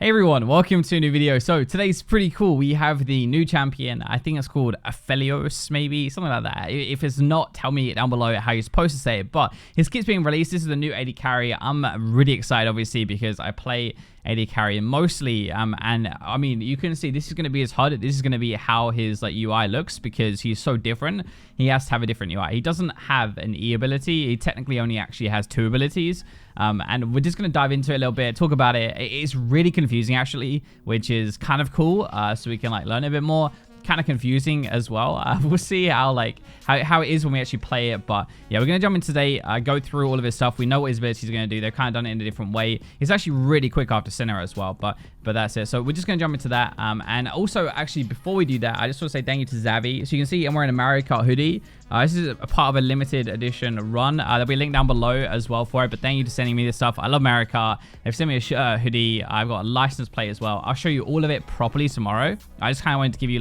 Hey everyone, welcome to a new video. So today's pretty cool. We have the new champion. I think it's called Aphelios, maybe something like that. If it's not, tell me down below how you're supposed to say it. But his kit's being released. This is the new AD carry. I'm really excited, obviously, because I play AD carry mostly. And I mean, you can see this is going to be his HUD. This is going to be how his UI looks because he's so different. He has to have a different UI. He doesn't have an E ability. He technically only actually has 2 abilities. And we're just going to dive into it a little bit, talk about it. It's really confusing, actually, which is kind of cool. So we can learn a bit more. Kind of confusing as well. We'll see how it is when we actually play it. But yeah, we're going to jump in today, go through all of his stuff. We know what his abilities are going to do. They've kind of done it in a different way. It's actually really quick after center as well, but that's it. So we're just going to jump into that. And also, actually, before we do that, I just want to say thank you to Zavi. So you can see I'm wearing a Mario Kart hoodie. This is a part of a limited edition run. There'll be a link down below as well for it. But thank you for sending me this stuff. I love Mario Kart. They've sent me a hoodie. I've got a license plate as well. I'll show you all of it properly tomorrow. I just kind of wanted to give you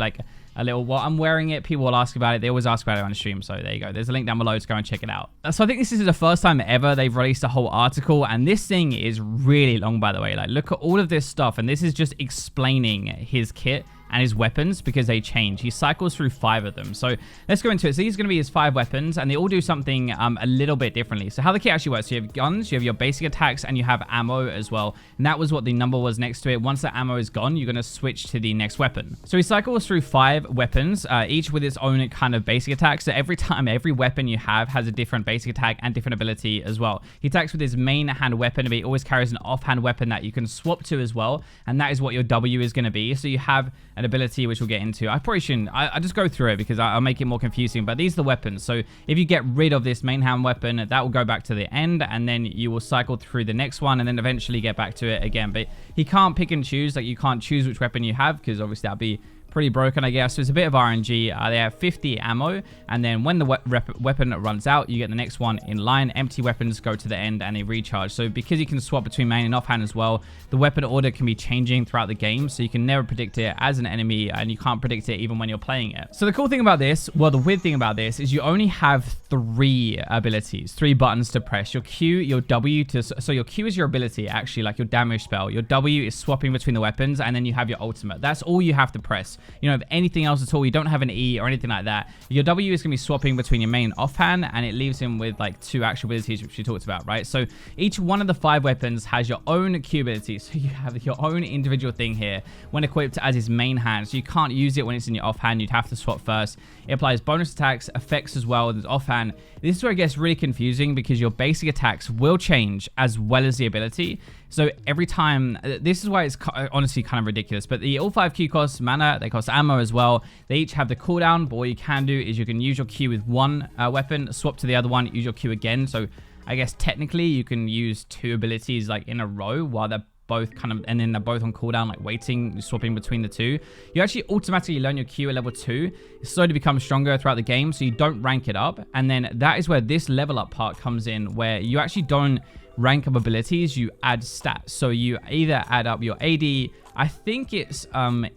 a little while I'm wearing it. People will ask about it. They always ask about it on the stream. So there you go. There's a link down below to go and check it out. So I think this is the first time ever they've released a whole article. And this thing is really long, by the way. Look at all of this stuff. And this is just explaining his kit and his weapons because they change. He cycles through 5 of them. So let's go into it. So these are going to be his 5 weapons, and they all do something a little bit differently. So how the kit actually works, so you have guns, you have your basic attacks, and you have ammo as well. And that was what the number was next to it. Once the ammo is gone, you're going to switch to the next weapon. So he cycles through 5 weapons, each with its own kind of basic attack. So every weapon you have has a different basic attack and different ability as well. He attacks with his main hand weapon, but he always carries an offhand weapon that you can swap to as well. And that is what your W is going to be. So you have an ability which we'll get into. I probably shouldn't. I just go through it because I'll make it more confusing. But these are the weapons. So if you get rid of this main hand weapon, that will go back to the end, and then you will cycle through the next one, and then eventually get back to it again. But he can't pick and choose. You can't choose which weapon you have because obviously that'd be pretty broken, I guess. So it's a bit of RNG. They have 50 ammo, and then when the weapon runs out, you get the next one in line. Empty weapons go to the end and they recharge. So because you can swap between main and offhand as well, the weapon order can be changing throughout the game, so you can never predict it as an enemy, and you can't predict it even when you're playing it. So the cool thing about this, well, the weird thing about this is you only have 3 abilities, 3 buttons to press. Your Q, your W, so your Q is your ability, actually, like your damage spell. Your W is swapping between the weapons, and then you have your ultimate. That's all you have to press. You don't have anything else at all. You don't have an E or anything like that. Your W is going to be swapping between your main and offhand, and it leaves him with 2 actual abilities, which we talked about, right? So each one of the 5 weapons has your own Q ability. So you have your own individual thing here when equipped as his main hand. So you can't use it when it's in your offhand. You'd have to swap first. It applies bonus attacks, effects as well as offhand. This is where it gets really confusing because your basic attacks will change as well as the ability. So every time, this is why it's honestly kind of ridiculous, but all 5 Q cost mana, they cost ammo as well. They each have the cooldown, but what you can do is you can use your Q with one weapon, swap to the other one, use your Q again. So I guess technically you can use 2 abilities in a row while they're both and then they're both on cooldown, waiting, swapping between the 2. You actually automatically learn your Q at level 2. It slowly becomes stronger throughout the game, so you don't rank it up. And then that is where this level up part comes in, where you actually don't rank up abilities, you add stats. So you either add up your AD, I think it's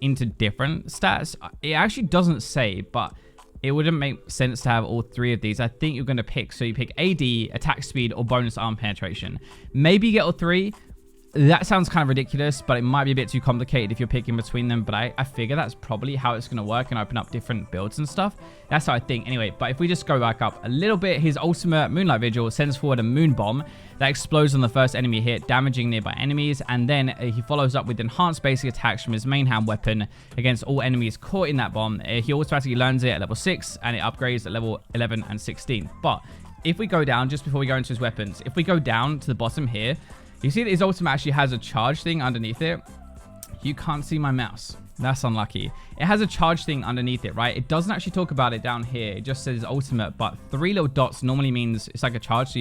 into different stats. It actually doesn't say, but it wouldn't make sense to have all 3 of these. I think you're going to pick, so you pick AD, attack speed, or bonus arm penetration. Maybe you get all 3. That sounds kind of ridiculous, but it might be a bit too complicated if you're picking between them. But I figure that's probably how it's going to work and open up different builds and stuff. That's how I think. Anyway, but if we just go back up a little bit, his ultimate Moonlight Vigil sends forward a moon bomb that explodes on the first enemy hit, damaging nearby enemies. And then he follows up with enhanced basic attacks from his main hand weapon against all enemies caught in that bomb. He automatically learns it at level 6, and it upgrades at level 11 and 16. But if we go down, just before we go into his weapons, if we go down to the bottom here, you see that his ultimate actually has a charge thing underneath it. You can't see my mouse. That's unlucky. It has a charge thing underneath it, right? It doesn't actually talk about it down here. It just says ultimate, but 3 little dots normally means it's like a charge. So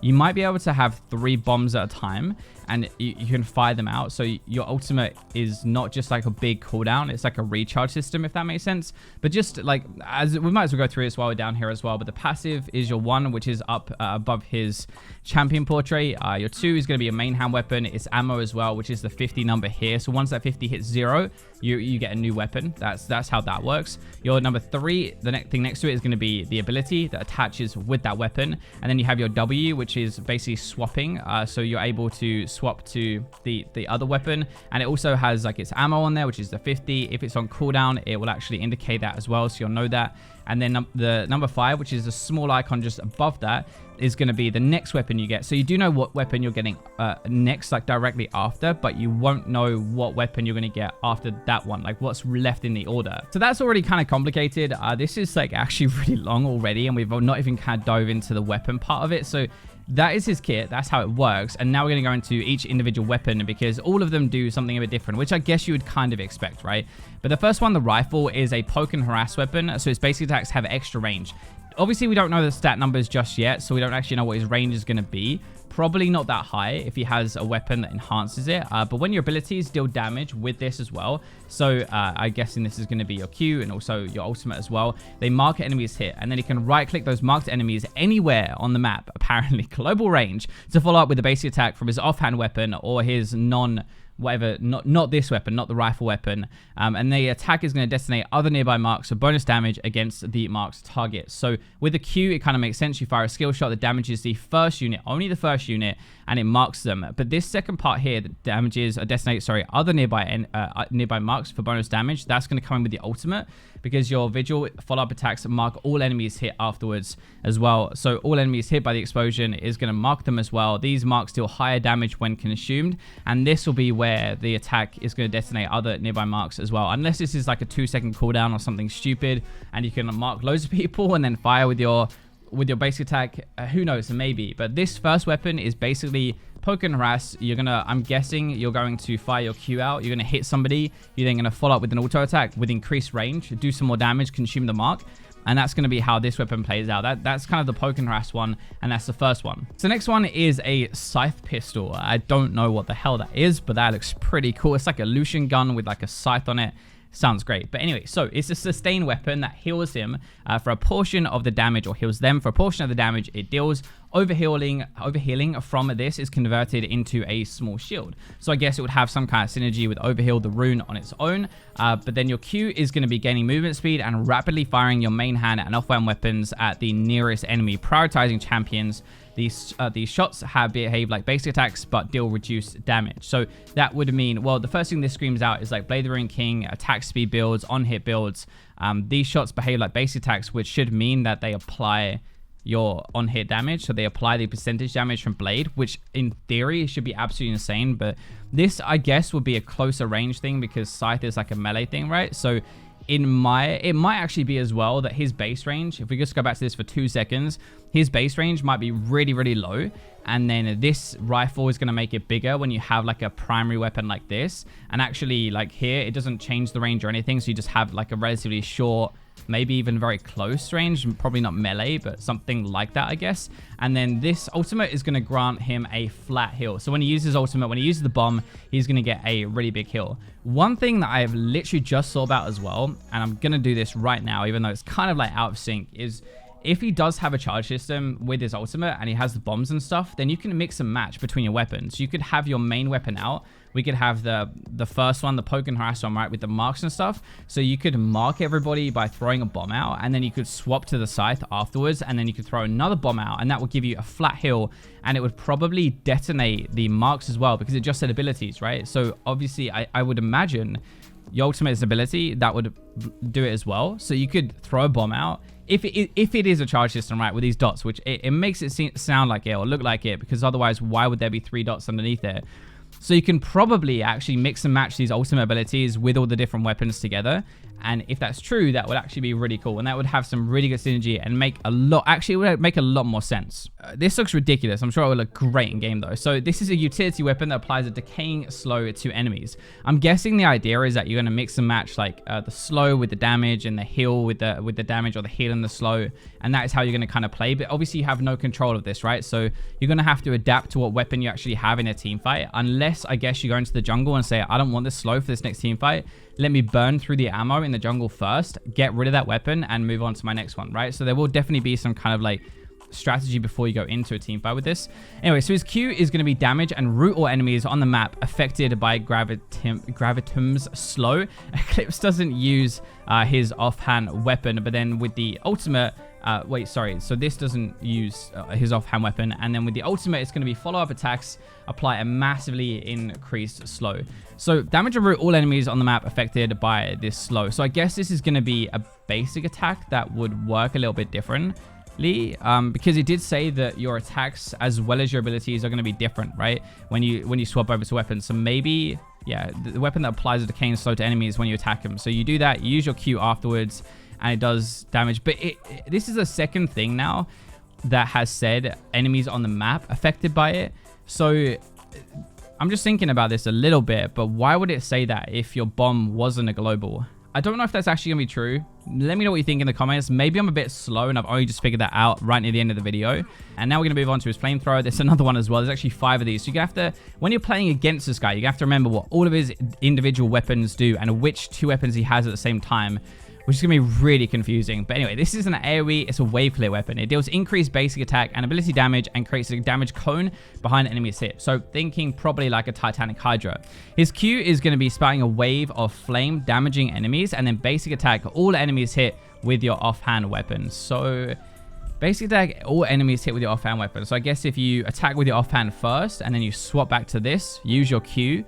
you might be able to have 3 bombs at a time, and you can fire them out. So your ultimate is not just a big cooldown. It's like a recharge system, if that makes sense. But just as we might as well go through this while we're down here as well. But the passive is your 1, which is up above his champion portrait. Your 2 is going to be a main hand weapon. It's ammo as well, which is the 50 number here. So once that 50 hits 0, you get a new weapon. That's how that works. Your number 3, the next thing next to it is going to be the ability that attaches with that weapon. And then you have your W, which is basically swapping. So you're able to swap to the other weapon. And it also has like its ammo on there, which is the 50. If it's on cooldown, it will actually indicate that as well, so you'll know that. And then the number 5, which is a small icon just above that, is going to be the next weapon you get. So you do know what weapon you're getting next, like directly after, but you won't know what weapon you're going to get after that one, like what's left in the order. So that's already kind of complicated. This is like actually really long already, and we've not even kind of dove into the weapon part of it. So that is his kit. That's how it works. And now we're going to go into each individual weapon, because all of them do something a bit different, which I guess you would kind of expect, right? But the first one, the rifle, is a poke and harass weapon. So its basic attacks have extra range. Obviously, we don't know the stat numbers just yet, so we don't actually know what his range is going to be. Probably not that high if he has a weapon that enhances it. But when your abilities deal damage with this as well, so I'm guessing this is going to be your Q and also your ultimate as well. They mark enemies hit, and then he can right-click those marked enemies anywhere on the map, apparently global range, to follow up with the basic attack from his offhand weapon or his not this weapon, not the rifle weapon, and the attack is going to detonate other nearby marks for bonus damage against the marked target. So with the Q, it kind of makes sense. You fire a skill shot that damages the first unit, only the first unit, and it marks them. But this second part here, that damages other nearby marks for bonus damage, that's going to come in with the ultimate, because your vigil follow-up attacks mark all enemies hit afterwards as well. So all enemies hit by the explosion is going to mark them as well. These marks deal higher damage when consumed, and this will be where the attack is going to detonate other nearby marks as well, unless this is like a 2-second cooldown or something stupid, and you can mark loads of people and then fire with your basic attack. Who knows, maybe. But this first weapon is basically poke and harass. I'm guessing you're going to fire your Q out, you're going to hit somebody, you're then going to follow up with an auto attack with increased range, do some more damage, consume the mark, and that's going to be how this weapon plays out. That's kind of the poke and harass one, and that's the first one. So next one is a Scythe pistol. I don't know what the hell that is, but that looks pretty cool. It's like a Lucian gun with like a scythe on it. Sounds great. But anyway, so it's a sustain weapon that heals him for a portion of the damage, or heals them for a portion of the damage it deals. Overhealing from this is converted into a small shield. So I guess it would have some kind of synergy with Overheal, the rune, on its own. But then your Q is going to be gaining movement speed and rapidly firing your main hand and offhand weapons at the nearest enemy, prioritizing champions. These shots behave like basic attacks, but deal reduced damage. So that would mean, well, the first thing this screams out is like Blade the Rune King, attack speed builds, on-hit builds. These shots behave like basic attacks, which should mean that they apply your on-hit damage. So they apply the percentage damage from Blade, which in theory should be absolutely insane. But this, I guess, would be a closer range thing, because Scythe is like a melee thing, right? So it might actually be as well that his base range, if we just go back to this for 2 seconds, his base range might be really, really low. And then this rifle is going to make it bigger when you have like a primary weapon like this. And actually, like here, it doesn't change the range or anything. So you just have like a relatively short, maybe even very close range, probably not melee, but something like that, I guess. And then this ultimate is going to grant him a flat heal. So when he uses ultimate, when he uses the bomb, he's going to get a really big heal. One thing that I've literally just thought about as well, and I'm going to do this right now, even though it's kind of like out of sync, is if he does have a charge system with his ultimate and he has the bombs and stuff, then you can mix and match between your weapons. You could have your main weapon out. We could have the first one, the poke and harass one, right, with the marks and stuff. So you could mark everybody by throwing a bomb out, and then you could swap to the Scythe afterwards, and then you could throw another bomb out, and that would give you a flat heal, and it would probably detonate the marks as well, because it just said abilities, right? So obviously, I would imagine your ultimate's ability, that would do it as well. So you could throw a bomb out. If it is a charge system, right, with these dots, which it makes it sound like it or look like it, because otherwise, why would there be 3 dots underneath it? So you can probably actually mix and match these ultimate abilities with all the different weapons together. And if that's true, that would actually be really cool. And that would have some really good synergy and make a lot, actually it would make a lot more sense. This looks ridiculous. I'm sure it will look great in game though. So this is a utility weapon that applies a decaying slow to enemies. I'm guessing the idea is that you're going to mix and match like the slow with the damage and the heal with the damage, or the heal and the slow. And that is how you're going to kind of play. But obviously you have no control of this, right? So you're going to have to adapt to what weapon you actually have in a team fight. Unless, I guess, you go into the jungle and say, I don't want this slow for this next team fight. Let me burn through the ammo in the jungle first, get rid of that weapon, and move on to my next one, right? So there will definitely be some kind of like strategy before you go into a team fight with this. Anyway, so his Q is going to be damage and root all enemies on the map affected by Gravitum's slow. Eclipse doesn't use his offhand weapon, but then with the ultimate, Wait, sorry. So this doesn't use his offhand weapon. And then with the ultimate, it's going to be follow-up attacks, apply a massively increased slow. So damage and root all enemies on the map affected by this slow. So I guess this is going to be a basic attack that would work a little bit differently. Because it did say that your attacks as well as your abilities are going to be different, right? When you swap over to weapons. So maybe, yeah, the weapon that applies a decaying slow to enemies when you attack them. So you do that, you use your Q afterwards, and it does damage. But this is the second thing now that has said enemies on the map affected by it. So I'm just thinking about this a little bit, but why would it say that if your bomb wasn't a global? I don't know if that's actually going to be true. Let me know what you think in the comments. Maybe I'm a bit slow and I've only just figured that out right near the end of the video. And now we're going to move on to his flamethrower. There's another one as well. There's actually 5 of these. So you have to, when you're playing against this guy, you have to remember what all of his individual weapons do and which 2 weapons he has at the same time, which is going to be really confusing. But anyway, this is an AoE. It's a wave clear weapon. It deals increased basic attack and ability damage and creates a damage cone behind enemy's hit. So thinking probably like a Titanic Hydra. His Q is going to be spouting a wave of flame, damaging enemies, and then basic attack all enemies hit with your offhand weapon. So basic attack all enemies hit with your offhand weapon. So I guess if you attack with your offhand first and then you swap back to this, use your Q,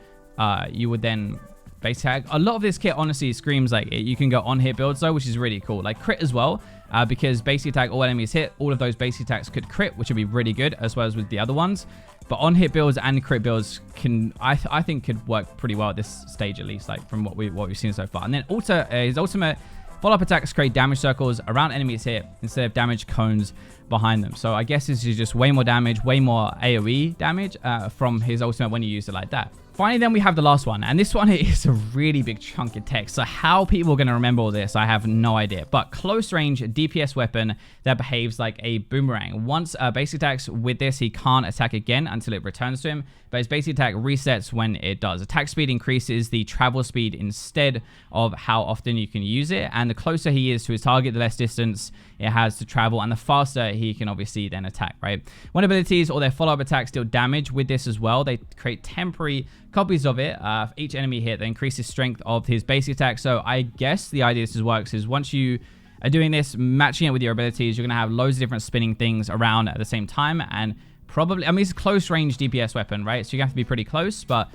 you would then base attack. A lot of this kit honestly screams like you can go on hit builds though, which is really cool. Like crit as well, because basic attack all enemies hit, all of those basic attacks could crit, which would be really good, as well as with the other ones. But on hit builds and crit builds can I think could work pretty well at this stage, at least, like from what we've seen so far. And then his ultimate follow-up attacks create damage circles around enemies hit instead of damage cones behind them. So I guess this is just way more damage, way more AoE damage from his ultimate when you use it like that. Finally, then we have the last one, and this one is a really big chunk of text. So how people are going to remember all this, I have no idea. But close range DPS weapon that behaves like a boomerang. Once basic attacks with this, he can't attack again until it returns to him. But his basic attack resets when it does. Attack speed increases the travel speed instead of how often you can use it. And the closer he is to his target, the less distance it has to travel, and the faster he can obviously then attack, right? When abilities or their follow-up attacks deal damage with this as well, they create temporary copies of it for each enemy hit that increases strength of his basic attack. So I guess the idea this works is once you are doing this, matching it with your abilities, you're going to have loads of different spinning things around at the same time. And probably, I mean, it's a close range DPS weapon, right? So you have to be pretty close, but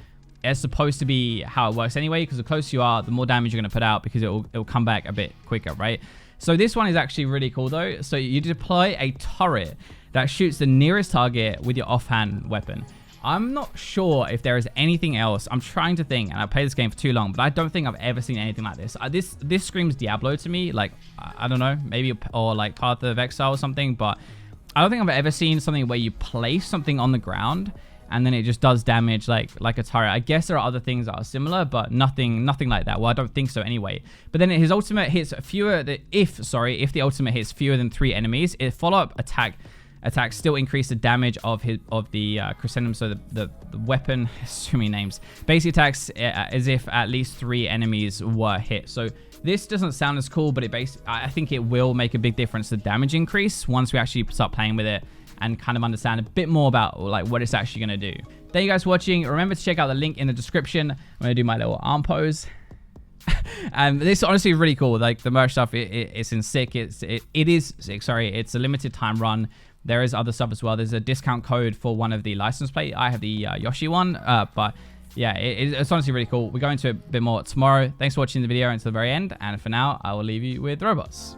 it's supposed to be how it works anyway, because the closer you are, the more damage you're going to put out, because it'll come back a bit quicker, right? So this one is actually really cool though. So you deploy a turret that shoots the nearest target with your offhand weapon. I'm not sure if there is anything else. I'm trying to think, and I've played this game for too long, but I don't think I've ever seen anything like this. This screams Diablo to me. Like, I don't know, maybe, or like Path of Exile or something, but I don't think I've ever seen something where you place something on the ground and then it just does damage like a turret. I guess there are other things that are similar, but nothing like that. Well, I don't think so anyway. But then his ultimate hits if the ultimate hits fewer than 3 enemies, its follow-up attacks still increase the damage of the crescendum. So the weapon has too many names. Basic attacks as if at least 3 enemies were hit. So this doesn't sound as cool, but I think it will make a big difference to damage increase once we actually start playing with it and kind of understand a bit more about like what it's actually going to do. Thank you guys for watching. Remember to check out the link in the description. I'm going to do my little arm pose. And this is honestly really cool. Like the merch stuff, it's in sick. It is sick. Sorry, it's a limited time run. There is other stuff as well. There's a discount code for one of the license plate. I have the Yoshi one, but yeah, it's honestly really cool. We'll go into it a bit more tomorrow. Thanks for watching the video until the very end. And for now, I will leave you with robots.